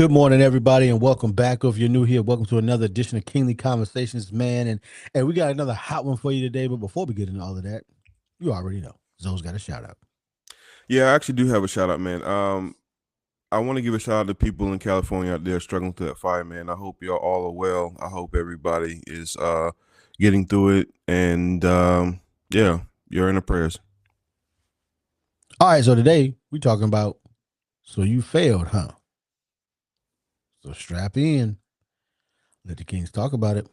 Good morning, everybody, and welcome back. If you're new here, welcome to another edition of Kingly Conversations, man. And we got another hot one for you today. But before we get into all of that, you already know Zoe's got a shout out. Yeah, I actually do have a shout out, man. I want to give a shout out to people in California out there struggling through that fire, man. I hope y'all all are well. I hope everybody is getting through it, and yeah, you're in the prayers. All right, so today we're talking about so you failed, huh? So strap in. Let the Kings talk about it.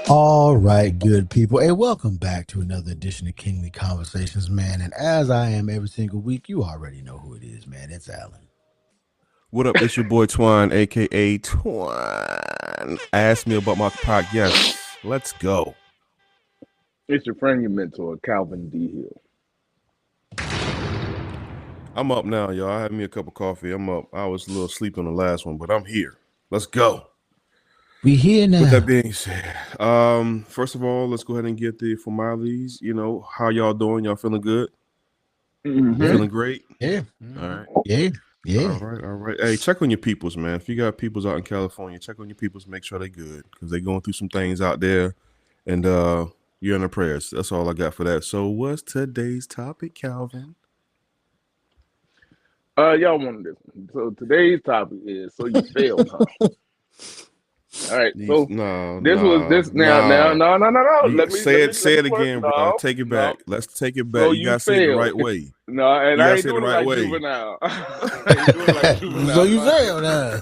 All right, good people, and welcome back to another edition of Kingly Conversations, man. And as I am every single week, you already know who it is, man. It's Alan. What up? It's your boy Twine, aka Twine. Ask me about my podcast. Yes, let's go. It's your friend, your mentor, Calvin D. Hill. I'm up now, y'all. I had me a cup of coffee. I'm up. I was a little sleepy on the last one, but I'm here. Let's go. We here now. With that being said, first of all, let's go ahead and get the formalities. You know, how y'all doing? Y'all feeling good? Mm-hmm. Feeling great? Yeah. All right. Yeah. All right. Hey, check on your peoples, man. If you got peoples out in California, check on your peoples. Make sure they're good because they're going through some things out there, and you're in the prayers. That's all I got for that. So, what's today's topic, Calvin? Y'all wanted this one. So today's topic is so you failed, huh? All right. So No. No. Let me Say it work. again, bro. No, Take it no. back. Let's take it back. So You you gotta say it the failed. right way. No, and You I gotta ain't say it the doing it right like way. juvenile. I ain't doing it like juvenile. So you failed, huh?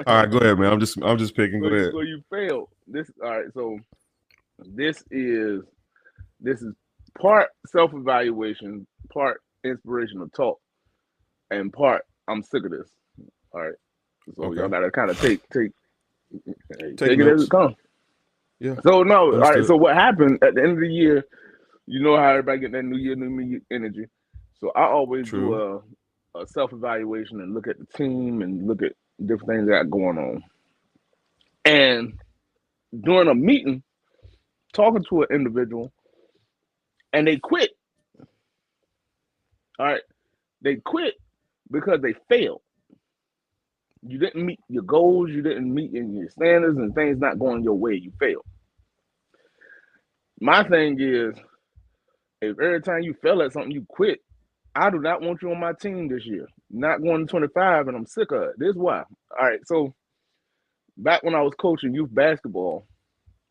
All right, go ahead, man. I'm just picking. Go ahead. So you failed. All right. So this is part self evaluation, part inspirational talk, and part I'm sick of this. All right. So Okay. y'all gotta kind of take it as notes. it comes. Yeah. So no, Understood. all right. So what happened at the end of the year? You know how everybody get that new year, new me energy. So I always do a self evaluation and look at the team and look at different things that got going on. And during a meeting, talking to an individual, and they quit. All right, they quit because they failed. You didn't meet your goals, you didn't meet your standards, and things not going your way. You failed. My thing is, if every time you fail at something, you quit, I do not want you on my team this year. Not going to 25, and I'm sick of it. This is why. All right, so back when I was coaching youth basketball,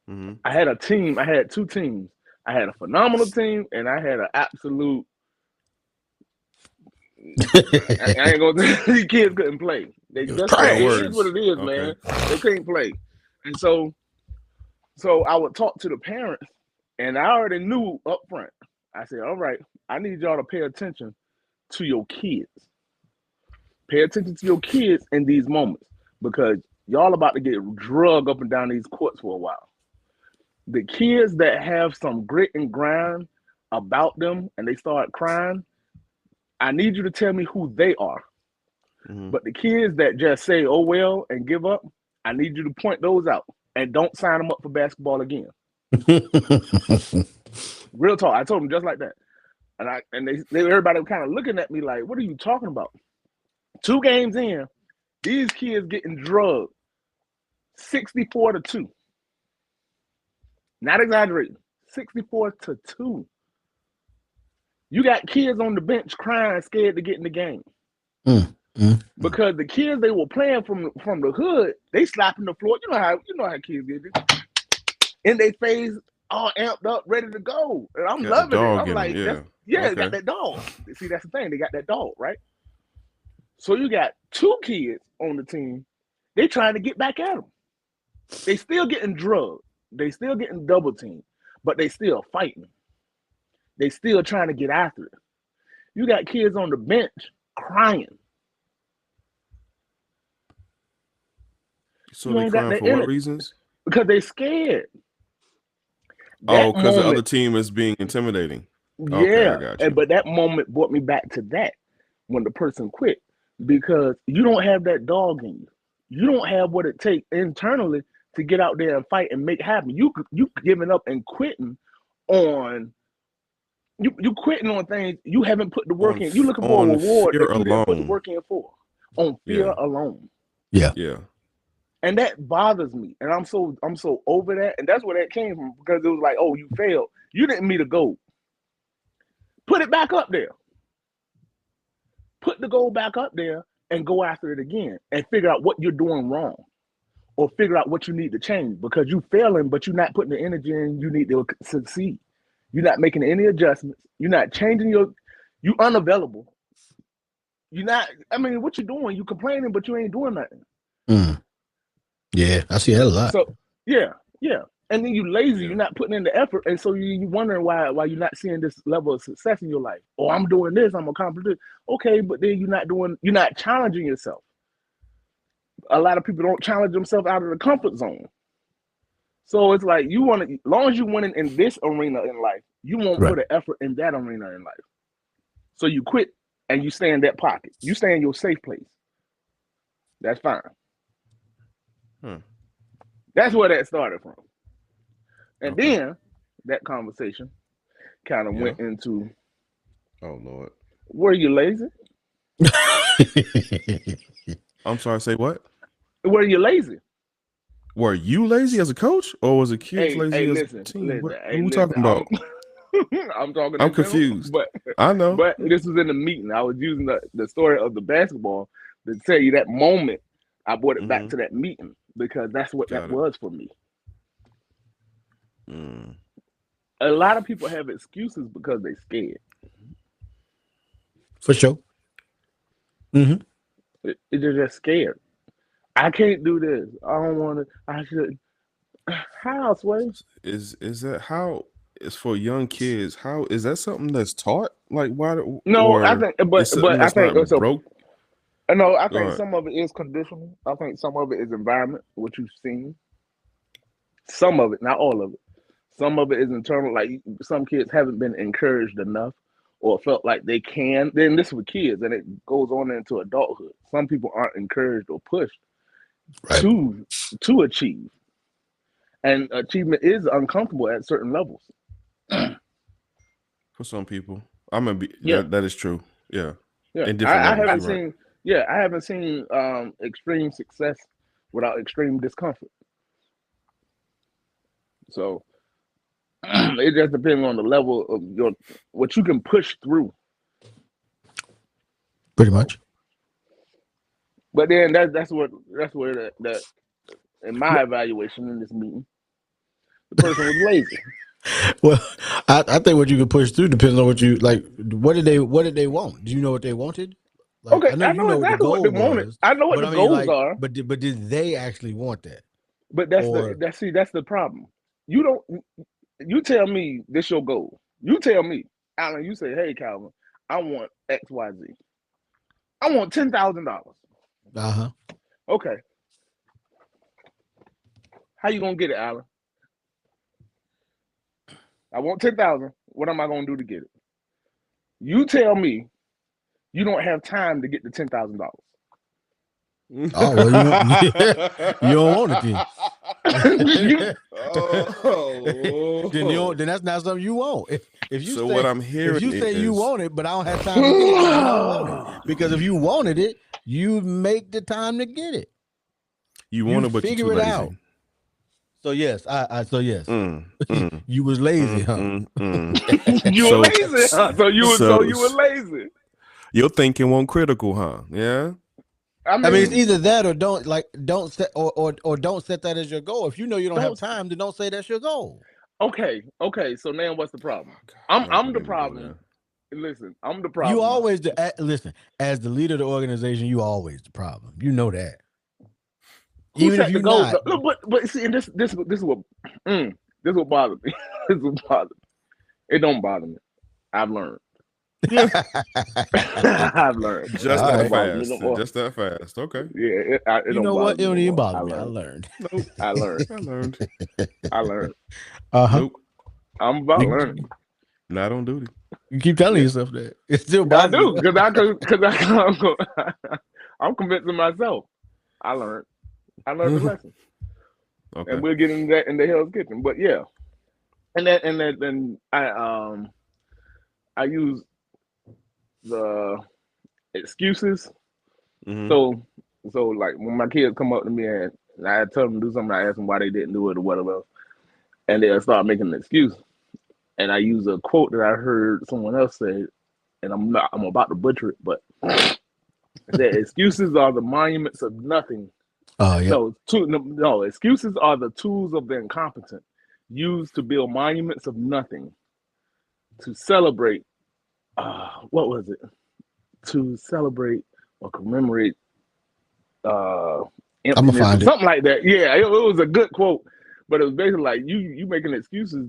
I had a team. I had two teams. I had a phenomenal team, and I had an absolute. I ain't gonna. These kids couldn't play. They just trash. it is what it is, man. They couldn't play, and so I would talk to the parents, and I already knew up front. I said, "All right, I need y'all to pay attention to your kids. Pay attention to your kids in these moments because y'all about to get drugged up and down these courts for a while. The kids that have some grit and grind about them and they start crying, I need you to tell me who they are. But the kids that just say, oh, well, and give up, I need you to point those out and don't sign them up for basketball again." Real talk. I told them just like that. And they everybody was kind of looking at me like, what are you talking about? 2 games in, these kids getting drugged 64-2. Not exaggerating. 64-2. You got kids on the bench crying, scared to get in the game. Because the kids they were playing from the hood, they slapping the floor. You know how kids get this. In their face, all amped up, ready to go. And I'm loving it. I'm like, got that dog. See, that's the thing. They got that dog, right? So you got 2 kids on the team. They trying to get back at them. They still getting drugged. They still getting double teamed, but they still fighting. They still trying to get after it. You got kids on the bench crying. So You they ain't got crying that for what energy reasons? because they scared. Oh, That because the other moment, team is being intimidating. Okay, I yeah. got you. But that moment brought me back to that when the person quit because you don't have that dog in you. You don't have what it takes internally to get out there and fight and make happen. You giving up and quitting on you quitting on things you haven't put the work in. You looking for a On reward fear that you didn't put the alone. work in for on fear Yeah. alone. Yeah. Yeah. And that bothers me. And I'm so over that. And that's where that came from because it was like, oh, you failed. You didn't meet a goal. Put it back up there. Put the goal back up there and go after it again and figure out what you're doing wrong or figure out what you need to change because you failing, but you're not putting the energy in you need to succeed. You're not making any adjustments. You're not changing you unavailable. You're not, I mean, what you doing? You complaining, but you ain't doing nothing. Mm. Yeah, I see that a lot. So yeah. And then you lazy, you're not putting in the effort, and so you wondering why you're not seeing this level of success in your life. Oh, I'm doing this, I'm accomplishing this. Okay, but then you're not challenging yourself. A lot of people don't challenge themselves out of the comfort zone. So it's like you want to, as long as you winning in this arena in life, you won't put an effort in that arena in life. So you quit and you stay in that pocket. You stay in your safe place. That's fine. That's where that started from. And then that conversation kind of went into, oh Lord, were you lazy? I'm sorry, say what? Were you lazy? Were you lazy as a coach or was the kids lazy as listen, a team? What hey, are we listen. talking about? I'm talking. I'm confused. But I know. But this was in the meeting. I was using the story of the basketball to tell you that moment. I brought it back to that meeting because that's what that was for me. A lot of people have excuses because they're scared. For sure. They're just scared. I can't do this. I don't want to. I should. How, Sway? Is that how? It's for young kids. How is that something that's taught? Like why? No, I think, but I think not broke. No, I think some of it is conditional. I think some of it is environment, what you've seen. Some of it, not all of it. Some of it is internal. Like some kids haven't been encouraged enough, or felt like they can. Then this with kids, and it goes on into adulthood. Some people aren't encouraged or pushed to achieve, and achievement is uncomfortable at certain levels. For some people, I'm gonna be. Yeah, that is true. Yeah. Yeah, I haven't seen extreme success without extreme discomfort. So it just depends on the level of what you can push through. Pretty much. But then that's where that in my evaluation in this meeting, the person was lazy. Well, I think what you can push through depends on what you like. What did they want? Do you know what they wanted? Like, Okay, I know you know exactly what the goal what they wanted. was. I know what the goals are. But did they actually want that? But that's the problem. You tell me this your goal. You tell me, Alan. You say, hey, Calvin, I want XYZ. I want $10,000. Okay. How you gonna get it, Alan? I want 10,000. What am I gonna do to get it? You tell me you don't have time to get the $10,000. Oh well, you don't want it then. Then that's not something you want. If you so say, what I'm hearing, if you say you want it, but I don't have time to get it, you don't want it. Because if you wanted it, you make the time to get it. You want it, but you're too lazy. Out. So yes, you was lazy, huh? You were lazy, huh? So you were lazy. Your thinking won't critical, huh? Yeah. I mean, it's either that or don't set or don't set that as your goal. If you know you don't have time, then don't say that's your goal. Okay. So now what's the problem? I'm the problem. Listen, I'm the problem. You always listen, as the leader of the organization, you always the problem. You know that. Who even if you not, but see, and this is what bothers me. This is what bothers me. It don't bother me. I've learned. I've learned. Just All that right. About me no fast. more. Just that fast. Okay. Yeah, it You don't know bother what? It me no don't even more. bother me. I learned. Nope. I learned. I learned. I learned. Uh-huh. Nope. I'm about You, learning. Not on duty. you keep telling Yeah, yourself that. It still I bothers do you. because I'm convincing myself. I learned. I learned the lesson, and Okay. we'll get into that in the Hell's Kitchen. But yeah, and I use the excuses. Mm-hmm. So like when my kids come up to me and I tell them to do something, I ask them why they didn't do it or whatever, and they'll start making an excuse. And I use a quote that I heard someone else say, and I'm about to butcher it, but the excuses are the monuments of nothing. Oh, yep. No, excuses are the tools of the incompetent, used to build monuments of nothing, to celebrate. What was it? To celebrate or commemorate uh, I'm gonna emptiness or find it. something like that. Yeah, it was a good quote, but it was basically like you making excuses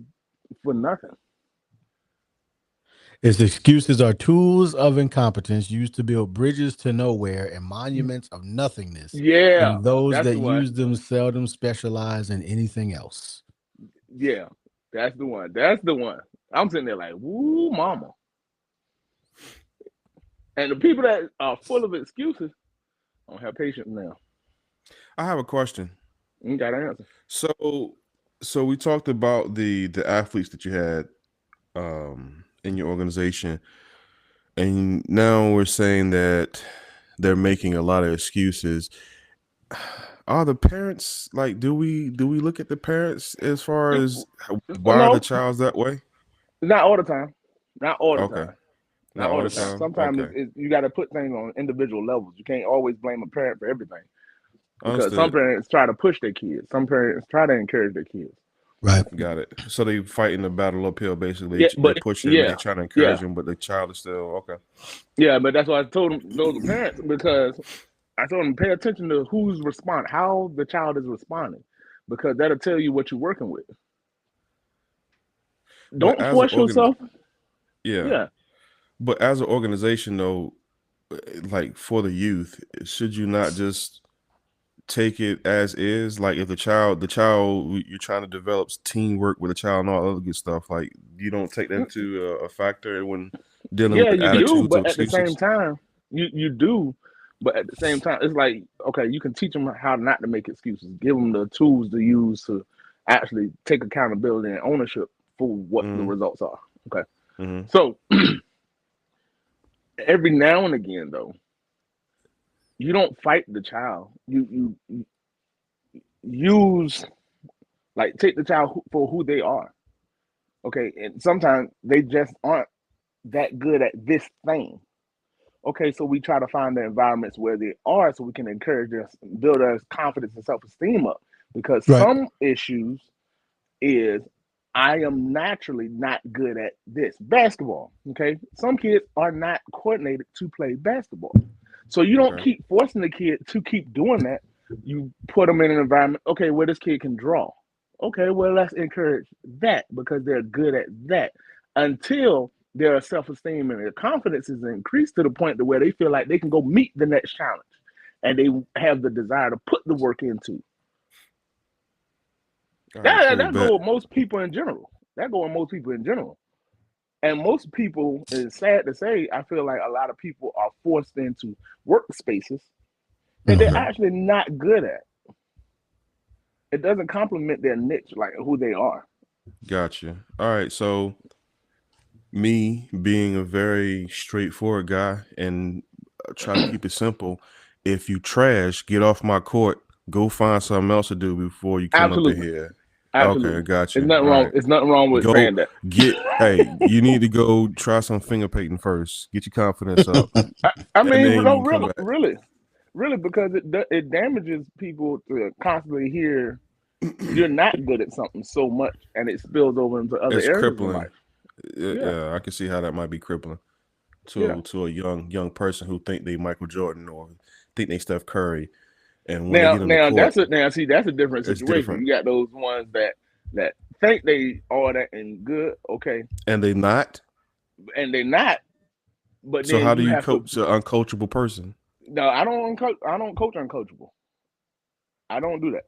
for nothing. Its excuses are tools of incompetence used to build bridges to nowhere and monuments of nothingness. Yeah, And those that's that the one. use them seldom specialize in anything else. Yeah, that's the one. That's the one. I'm sitting there like, woo, mama. And the people that are full of excuses don't have patience now. I have a question. You got to answer. So we talked about the athletes that you had in your organization, and now we're saying that they're making a lot of excuses. Are the parents like? Do we look at the parents as far as Oh, why the no, child's that way? not all the time. Not all the Okay, time. not Not all all the the time. time. Sometimes Okay, you got to put things on individual levels. You can't always blame a parent for everything because some understood. parents try to push their kids. Some parents try to encourage their kids. Right. Got it. So they fighting the battle uphill. Basically, Yeah, they but pushing, they yeah, trying to yeah, encourage them, but the child is still okay. yeah. But that's why I told them those parents because I told them pay attention to who's responding, how the child is responding, because that'll tell you what you're working with. But Don't as an force organ, yourself. yeah. Yeah. But as an organization, though, like for the youth, should you not just take it as is? Like if the child, you're trying to develop teamwork with a child and all other good stuff. Like you don't take that into a factor when dealing Yeah, with you do, attitudes or but at the same excuses. time, you do, but at the same time, it's like okay, you can teach them how not to make excuses. Give them the tools to use to actually take accountability and ownership for what the Mm-hmm. results are. Okay, Mm-hmm. so every now and again, though, you don't fight the child. You use like take the child for who they are. Okay, and sometimes they just aren't that good at this thing. Okay, so we try to find the environments where they are so we can encourage their build their confidence and self-esteem up. Because Right. some issues is I am naturally not good at this. Basketball. Okay. Some kids are not coordinated to play basketball. So you don't Okay. keep forcing the kid to keep doing that. You put them in an environment, okay, where this kid can draw. Okay, well, let's encourage that because they're good at that until their self-esteem and their confidence is increased to the point to where they feel like they can go meet the next challenge and they have the desire to put the work into. All right. That Cool. that Bet. go with most people in general. That go with most people in general. And most people, it's sad to say, I feel like a lot of people are forced into workspaces that they're Okay. actually not good at. It doesn't complement their niche, like who they are. Gotcha. All right. So me being a very straightforward guy and try to keep it simple. If you trash, get off my court. Go find something else to do before you come up in Absolutely, here. Okay, I absolutely. got It's you. nothing All wrong. right. It's nothing wrong with Go saying that. hey, you need to go try some finger painting first. Get your confidence up. I And mean, then you no, can come back. really, because it damages people to constantly hear you're not good at something so much, and it spills over into other It's areas in crippling. life. Yeah, Yeah, I can see how that might be crippling yeah. to a young person who think they Michael Jordan or think they Steph Curry. And when they Now, get on the now court, see that's a different it's situation. different. You got those ones that think they all that and good, okay, And they not. and they not. But So then how do you have coach an uncoachable person? No, I don't coach uncoachable. I don't do that.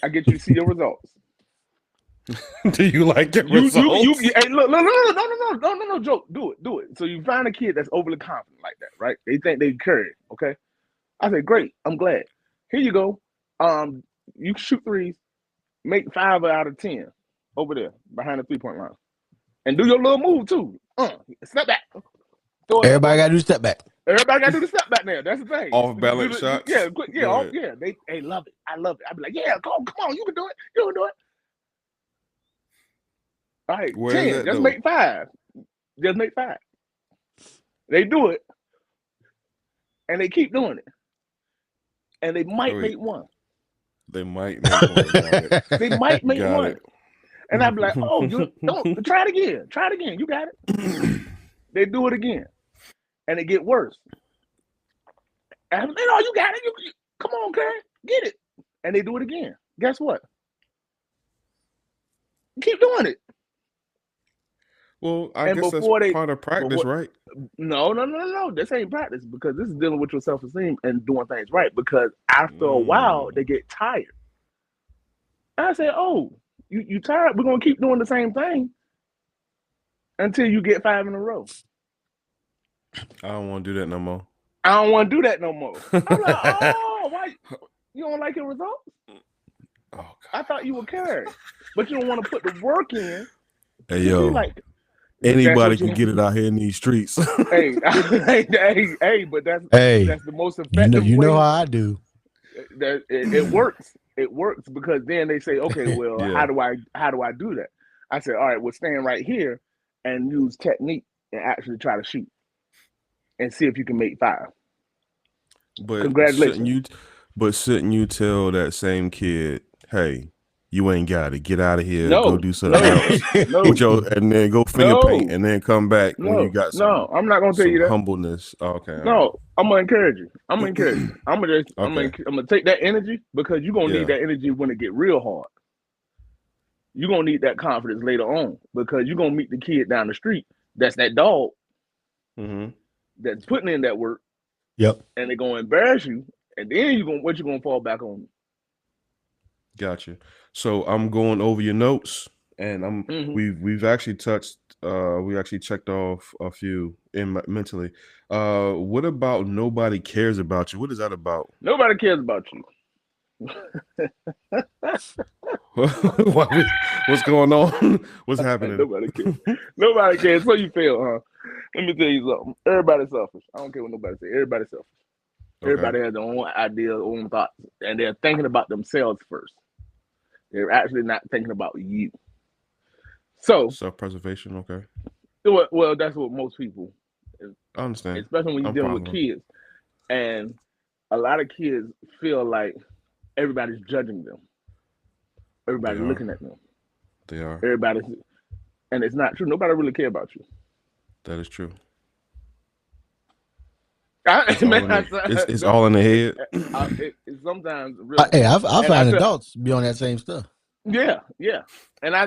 I get you to see your results. Do you like the results? Hey, look, no, joke. Do it. So you find a kid that's overly confident like that, right? They think they carry it, okay? I say, great, I'm glad. Here you go. You shoot threes, make 5 out of 10 over there behind the 3-point line. And do your little move too. Step back. Everybody got to do step back. Everybody got to do the step back there. That's the thing. Off balance shots. Yeah, yeah. They love it. I love it. I be like, yeah, come on, you can do it. You can do it. All right, Where 10. is that, Just though? make 5. Just make 5. They do it, and they keep doing it, and they might make 1. They might make 1. They might make Got 1. it. And I'd be like, oh, you don't try it again. Try it again. You got it. They do it again, and it get worse. And you got it. You come on, Karen, get it. And they do it again. Guess what? Keep doing it. Well, I guess that's part of practice, right? No. This ain't practice, because this is dealing with your self-esteem and doing things right. Because after a while, they get tired. And I say, oh, you tired? We're going to keep doing the same thing until you get 5 in a row. I don't want to do that no more. I don't want to do that no more. I'm like, oh, why? You don't like your results? Oh, God. I thought you would carry, but you don't want to put the work in. Hey, yo. Like, anybody can get it out here in these streets. hey, but that's the most effective. You know how I do. That it works. It works because then they say, okay, well, how do I do that? I said, all right, we'll stand right here and use technique and actually try to shoot and see if you can make 5. But congratulations. Shouldn't you tell that same kid, hey, you ain't got it. Get out of here. Go do something else. And then go finger paint, and then come back when you got some. No, I'm not gonna tell you that. Humbleness. Okay. No, I'm gonna encourage you. I'm gonna take that energy, because you're gonna need that energy when it get real hard. You're gonna need that confidence later on, because you're gonna meet the kid down the street that's that dog that's putting in that work. Yep. And they're gonna embarrass you, and then you're gonna fall back on. Gotcha. So I'm going over your notes, and we've actually touched. We actually checked off a few mentally. What about nobody cares about you? What is that about? Nobody cares about you. What's going on? What's happening? Nobody cares. Nobody cares. So you feel, huh? Let me tell you something. Everybody's selfish. I don't care what nobody says. Everybody's selfish. Okay. Everybody has their own ideas, own thoughts, and they're thinking about themselves first. They're actually not thinking about you. So self-preservation, okay. Well, that's what most people. I understand. Especially when you're dealing with kids, and a lot of kids feel like everybody's judging them. Everybody's looking at them. They are. And it's not true. Nobody really cares about you. That is true. It's all in the head. It's sometimes really. Hey, I find adults be on that same stuff. Yeah. And I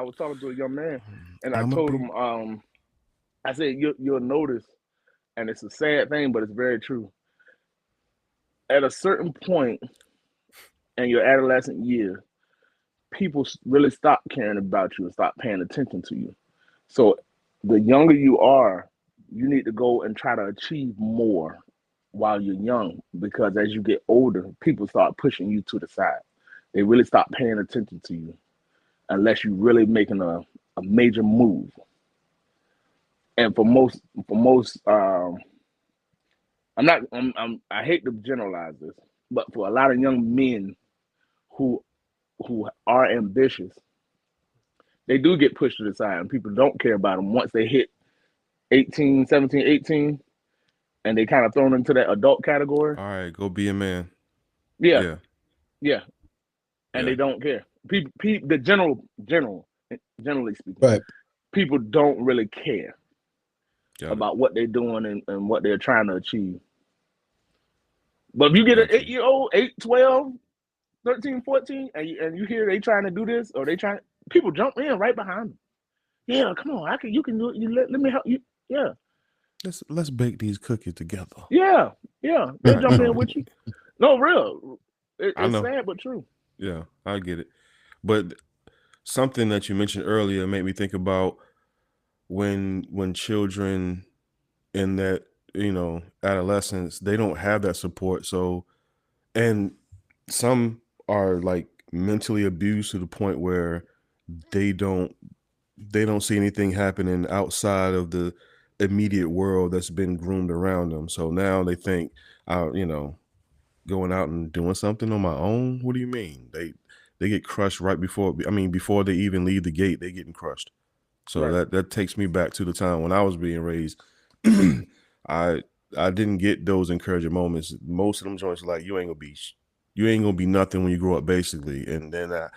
was talking to a young man, and I told him, I said, you'll notice, and it's a sad thing, but it's very true. At a certain point in your adolescent years, people really stop caring about you and stop paying attention to you. So the younger you are, you need to go and try to achieve more while you're young, because as you get older, people start pushing you to the side. They really stop paying attention to you unless you're really making a major move. And for most, I hate to generalize this, but for a lot of young men who are ambitious, they do get pushed to the side, and people don't care about them once they hit 17, 18, and they kind of thrown into that adult category. All right, go be a man. Yeah. And they don't care. People, generally speaking, right, people don't really care about what they're doing and what they're trying to achieve. But if you get an 8-year-old, 8, 12, 13, 14, and you hear they trying to do this, or people jump in right behind them. Yeah, come on, you can do it. Let me help you. Yeah. let's bake these cookies together. Yeah, they jump in with you. No, real. I It's know. sad but true. Yeah, I get it. But something that you mentioned earlier made me think about when children in that, adolescence, they don't have that support. So, and some are like mentally abused to the point where they don't see anything happening outside of the immediate world that's been groomed around them. So now they think, going out and doing something on my own. What do you mean? They get crushed right before. I mean, before they even leave the gate, they getting crushed. So Right. that takes me back to the time when I was being raised. I didn't get those encouraging moments. Most of them joints are like, you ain't gonna be nothing when you grow up, basically. And then I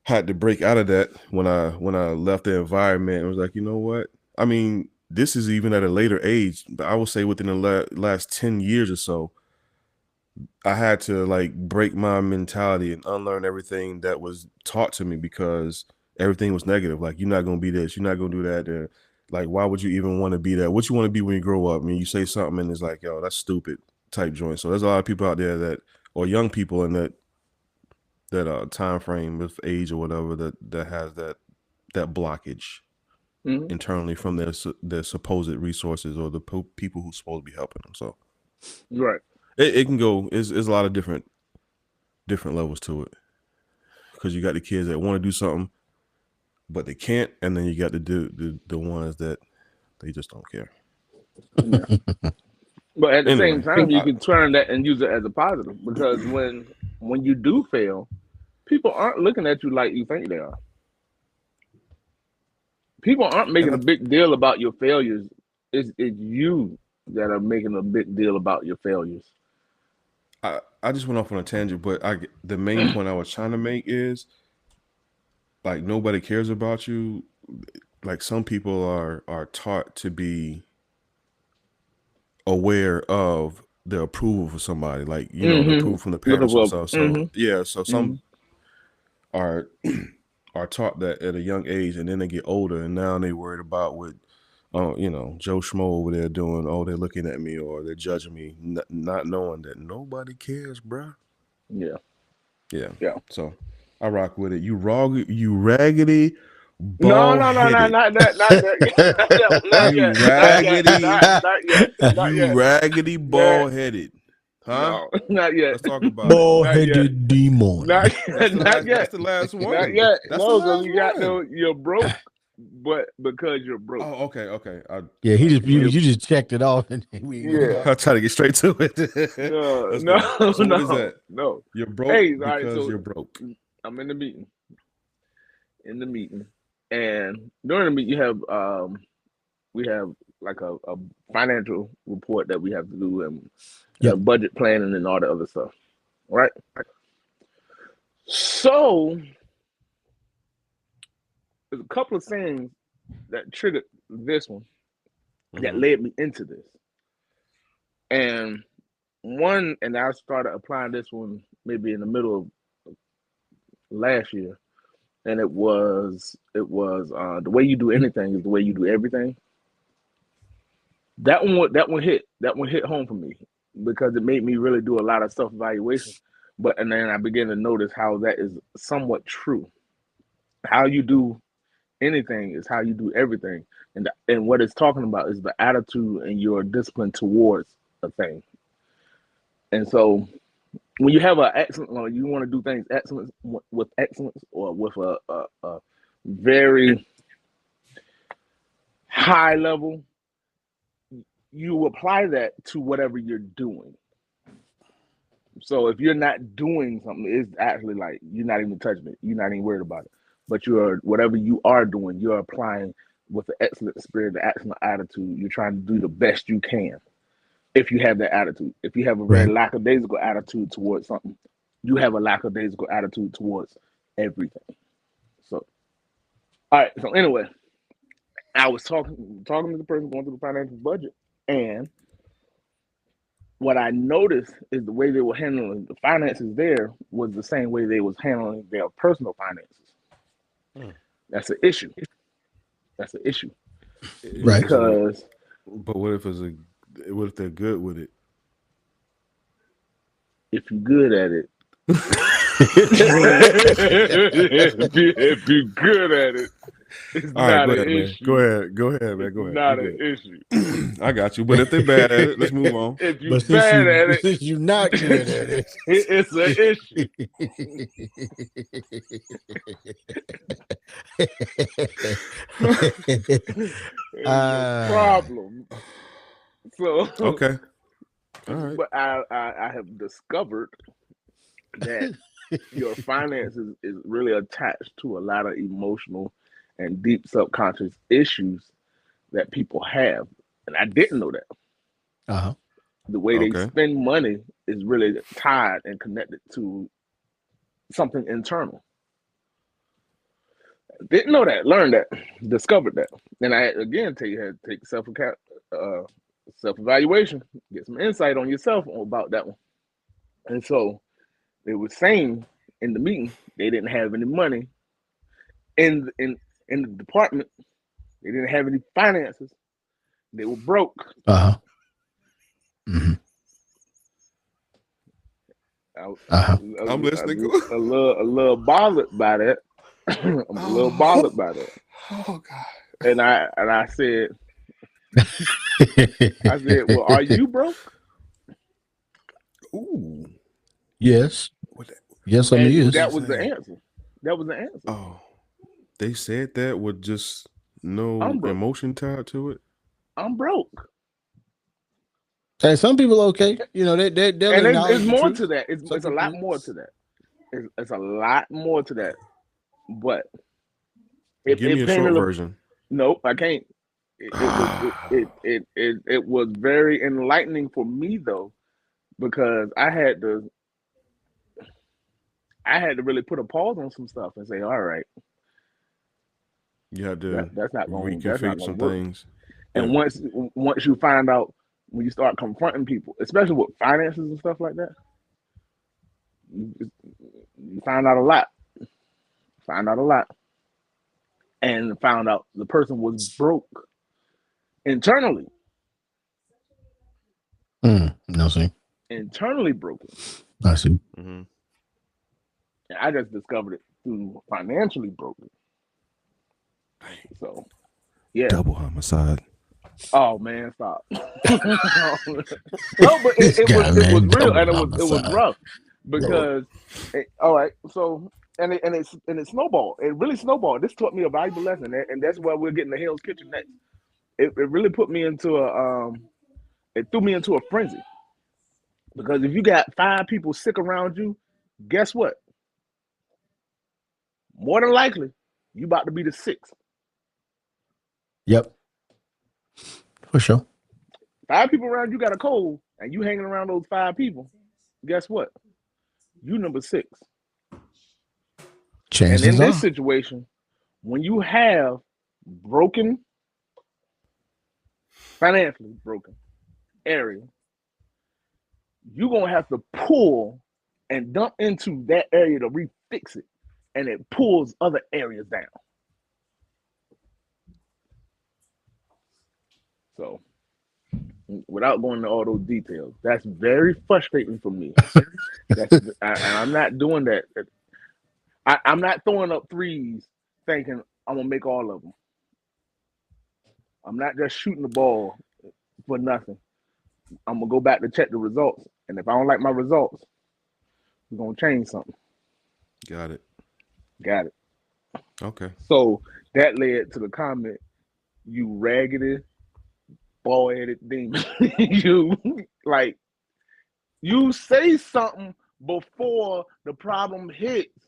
had to break out of that when I left the environment. It was like, you know what? I mean, this is even at a later age, but I would say within the last 10 years or so, I had to like break my mentality and unlearn everything that was taught to me, because everything was negative. Like, you're not gonna be this, you're not gonna do that. Like, why would you even want to be that? What you want to be when you grow up? I mean, you say something and it's like, yo, that's stupid type joint. So there's a lot of people out there or young people in that time frame with age or whatever that has that blockage internally from their supposed resources or the people who's supposed to be helping them. So right, it can go. There's a lot of different levels to it, because you got the kids that want to do something but they can't, and then you got the ones that they just don't care. Yeah. But at the same time, you can turn that and use it as a positive, because when you do fail, people aren't looking at you like you think they are. People aren't making a big deal about your failures. It's you that are making a big deal about your failures. I just went off on a tangent, but the main point I was trying to make is, like, nobody cares about you. Like, some people are taught to be aware of the approval for somebody, like, the approval from the parents or so. So yeah, so some are taught that at a young age, and then they get older, and now they worried about what Joe Schmo over there doing. Oh, they're looking at me, or they're judging me, not knowing that nobody cares, bruh. Yeah. So I rock with it. You raggedy No, bald not that, not you raggedy bald headed. Huh? No, not yet. Let's talk about bald-headed demon. Not yet. That's the last one. Not yet. That's no, the last you got one. you're broke, but because you're broke. Oh, okay. Yeah, you just checked it off, and I'll try to get straight to it. No. So what is that? No, you're broke because you're broke. I'm in the meeting. And during the meeting, we have like a financial report that we have to do, and budget planning and all the other stuff, right? So there's a couple of things that triggered this one that led me into this, and I started applying this one maybe in the middle of last year. And it was the way you do anything is the way you do everything. That one hit home for me, because it made me really do a lot of self-evaluation. And then I began to notice how that is somewhat true. How you do anything is how you do everything, and what it's talking about is the attitude and your discipline towards a thing. And so, when you have or you want to do things with excellence, or with a very high level, you apply that to whatever you're doing. So if you're not doing something, it's actually like you're not even touching it. You're not even worried about it. But whatever you are doing, you're applying with the excellent spirit, the excellent attitude. You're trying to do the best you can. If you have that attitude, if you have a very lackadaisical attitude towards something, you have a lackadaisical attitude towards everything. So, all right. So anyway, I was talking to the person going through the financial budget, and what I noticed is the way they were handling the finances there was the same way they was handling their personal finances. That's an issue. Right. Because But what if they're good with it? If you're good at it, if you're good at it, it's All right, not go an ahead, man. Go issue. ahead, man. It's Go ahead. You not an good? issue. I got you. But if they're bad at it, let's move on. If you're But since bad at it, you're not good at it, it's an issue. It's a problem. So, Okay. All right. but I have discovered that your finances is really attached to a lot of emotional and deep subconscious issues that people have. And I didn't know that. Uh-huh. The way they Okay. spend money is really tied and connected to something internal. Didn't know that, learned that, discovered that. And I again tell you how to take self evaluation, get some insight on yourself about that one. And so they were saying in the meeting they didn't have any money in the department. They didn't have any finances. They were broke. Uh-huh. Mm-hmm. I'm listening. A little bothered by that. I'm a little bothered by that. Oh God. And I said, well, are you broke? Ooh. Yes. Yes, I And mean, yes. that was the answer. That was the answer. Oh, they said that with just no I'm broke. emotion tied to it. I'm broke. Hey, some people okay. You know, they'll And acknowledge there's the more truth. to that. It's a lot more to that. It's a lot more to that. But Give me a short version. Nope, I can't. It was very enlightening for me though, because I had to really put a pause on some stuff and say, all right, You had to that's not going reconfigure to some work. things. And once you find out, when you start confronting people, especially with finances and stuff like that, you find out a lot. And found out the person was broke internally. No, see. Internally broken. I see. Mm-hmm. And I just discovered it through financially broken. So, yeah. Double homicide. Oh man, stop. No, but it was real, and it was rough because all right. So and it snowballed. It really snowballed. This taught me a valuable lesson, and that's why we're getting to Hell's Kitchen next. It really put me into it threw me into a frenzy, because if you got 5 people sick around you, guess what? More than likely, you about to be the 6th. Yep. For sure. 5 people around you got a cold, and you hanging around those 5 people. Guess what? You number 6. Chances and in this are. situation, when you have financially broken area, you're gonna have to pull and dump into that area to refix it, and it pulls other areas down. So, without going into all those details, that's very frustrating for me. And I'm not doing that. I'm not throwing up threes thinking I'm gonna make all of them. I'm not just shooting the ball for nothing. I'm gonna go back to check the results, and if I don't like my results, we're gonna change something. Got it. Okay. So that led to the comment, "You raggedy, bald-headed demon." You say something before the problem hits.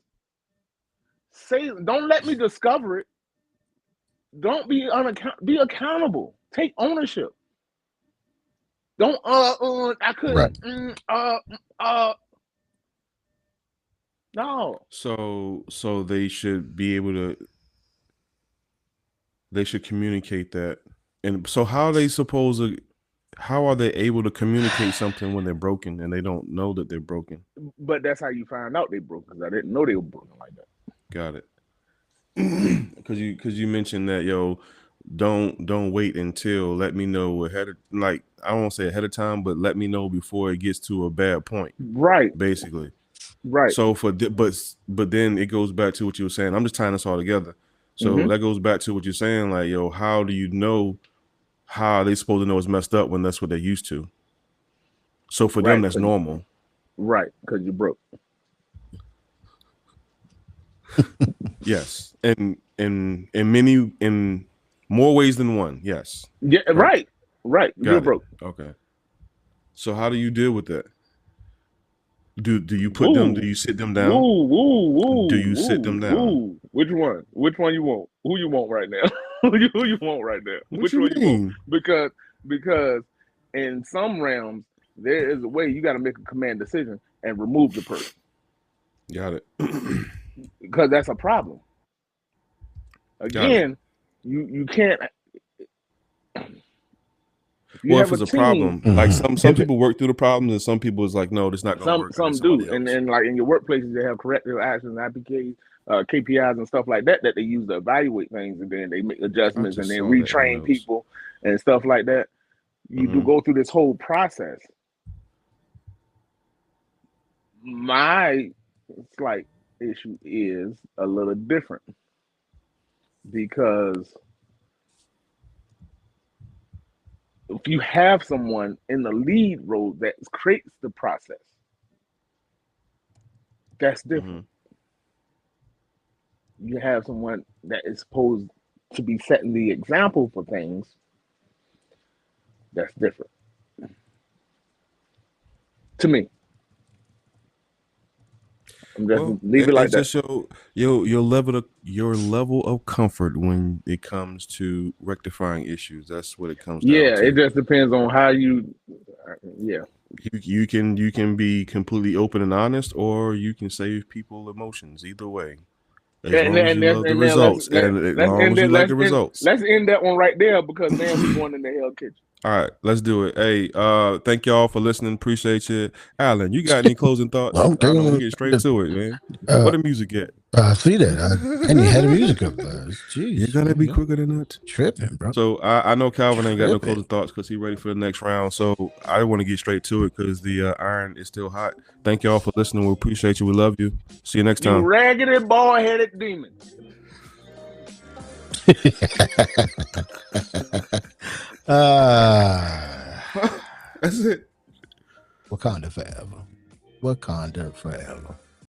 Don't let me discover it. Don't be be accountable. Take ownership. Don't I couldn't no. So they should be able to. They should communicate that. And so how are they able to communicate something when they're broken and they don't know that they're broken? But that's how you find out they broke, because I didn't know they were broken like that. Got it. Because you mentioned that, don't wait until let me know ahead of, like, I don't want to say ahead of time, but let me know before it gets to a bad point. Right. Basically. Right. So but then it goes back to what you were saying. I'm just tying this all together. So that goes back to what you're saying, like, yo, how do you know how they supposed to know it's messed up when that's what they're used to? So for them, that's normal. Right, because you're broke. Yes. And in more ways than one, yes. Yeah, right. You're broke. Okay. So how do you deal with that? Do you put them? Do you sit them down? Do you sit them down? Which one? Which one you want? Who you want right now? Who you want right now? Which one you want? Because in some realms there is a way you got to make a command decision and remove the person. Got it. Because that's a problem. Again, you can't. Well, if it's a problem, like some people work through the problems, and some people is like, no, it's not going to work. Some do, and then like in your workplaces, they have corrective actions, IPKs, KPIs, and stuff like that they use to evaluate things, and then they make adjustments, and then retrain people and stuff like that. You do go through this whole process. My slight issue is a little different because if you have someone in the lead role that creates the process, that's different. You have someone that is supposed to be setting the example for things, that's different. To me. I'm just leave it like that. Just show your level of comfort when it comes to rectifying issues. That's what it comes down to. Yeah, it just depends on how you. You can be completely open and honest, or you can save people emotions. Either way, as long as you love the results, and as long as you like the results. Let's end that one right there because now we're going in the hell kitchen. All right, let's do it. Hey, thank y'all for listening. Appreciate you. Alan, you got any closing thoughts? I'm gonna get straight to it, man. What the music at? See that? And you had the music up. Jeez, you gotta be quicker than that. Tripping, bro. So I know Calvin ain't got no closing thoughts because he's ready for the next round. So I want to get straight to it because the iron is still hot. Thank y'all for listening. We appreciate you. We love you. See you next time. You raggedy bald-headed demon. That's it. Wakanda forever. Wakanda forever.